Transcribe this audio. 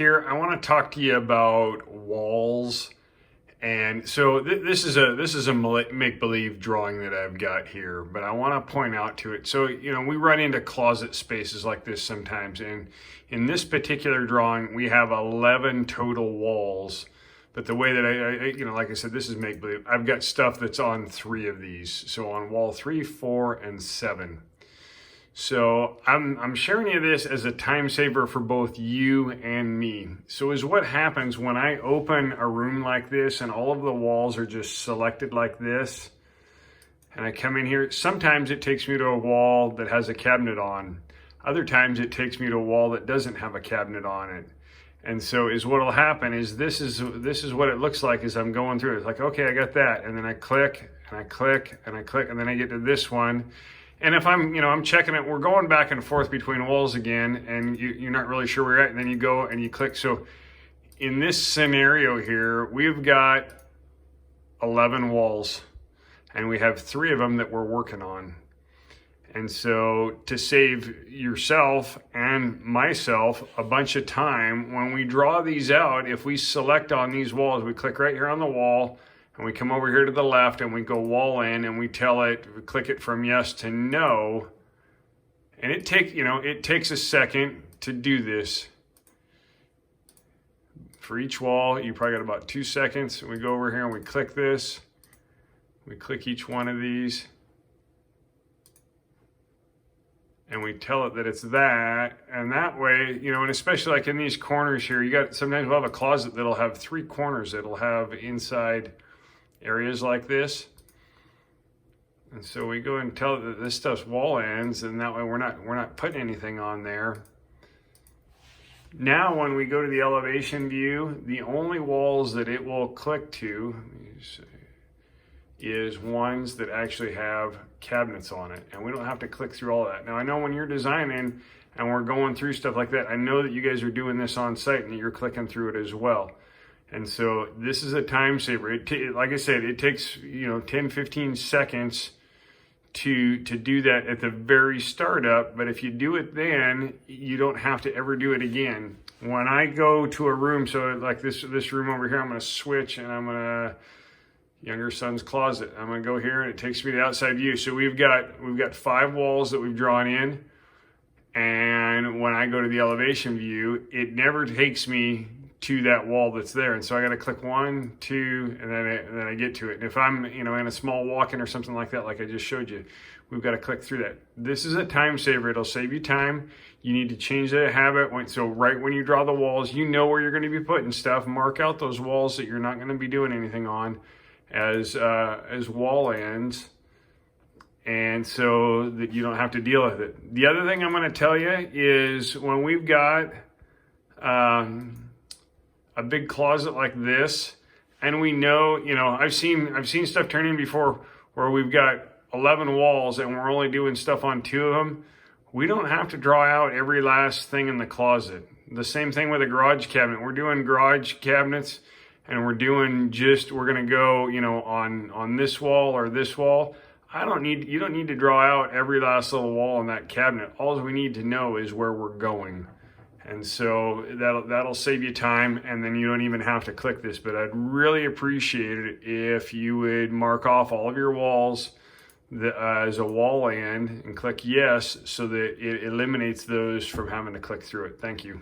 Here, I want to talk to you about walls. And so this is a make-believe drawing that I've got here, but I want to point out to it. So, we run into closet spaces like this sometimes. And in this particular drawing, we have 11 total walls. But the way that like I said, this is make-believe. I've got stuff that's on 3 of these. So on wall 3, 4, and 7. So I'm sharing you this as a time saver for both you and me. So is what happens when I open a room like this and all of the walls are just selected like this, and I come in here. Sometimes it takes me to a wall that has a cabinet on. Other times it takes me to a wall that doesn't have a cabinet on it. And so is what'll happen is this is what it looks like as I'm going through it. It's like, okay, I got that. And then I click and I click and I click, and then I get to this one. And if I'm checking it, we're going back and forth between walls again, and you're not really sure where you're at, and then you go and you click. So in this scenario here, we've got 11 walls, and we have 3 of them that we're working on. And so to save yourself and myself a bunch of time, when we draw these out, if we select on these walls, we click right here on the wall, and we come over here to the left and we go wall in, and we tell it, we click it from yes to no. And it takes a second to do this. For each wall, you probably got about 2 seconds. We go over here and we click this. We click each one of these. And we tell it that it's that, and that way, and especially like in these corners here, sometimes we'll have a closet that'll have 3 corners that'll have inside areas like this. And so we go and tell it that this stuff's wall ends, and that way we're not putting anything on there. Now when we go to the elevation view, the only walls that it will click to is ones that actually have cabinets on it, and we don't have to click through all that. Now I know when you're designing and we're going through stuff like that, I know that you guys are doing this on site and that you're clicking through it as well. And so this is a time saver. Like I said, it takes 10-15 seconds to do that at the very startup, but if you do it then, you don't have to ever do it again. When I go to a room, so like this room over here, I'm going to switch, and I'm going to younger son's closet. I'm going to go here, and it takes me to outside view. So we've got 5 walls that we've drawn in, and when I go to the elevation view, it never takes me to that wall that's there. And so I got to click 1, 2, and then I get to it. And if I'm in a small walk-in or something like that, like I just showed you, we've got to click through that. This is a time saver. It'll save you time. You need to change that habit. So right when you draw the walls, you know where you're going to be putting stuff. Mark out those walls that you're not going to be doing anything on as wall ends, and so that you don't have to deal with it. The other thing I'm going to tell you is when we've got a big closet like this, and we know, I've seen stuff turn in before where we've got 11 walls and we're only doing stuff on 2 of them. We don't have to draw out every last thing in the closet. The same thing with a garage cabinet. We're doing garage cabinets, and we're going to go, on this wall or this wall. You don't need to draw out every last little wall in that cabinet. All we need to know is where we're going. And so that'll save you time, and then you don't even have to click this. But I'd really appreciate it if you would mark off all of your walls as a wall end and click yes, so that it eliminates those from having to click through it. Thank you.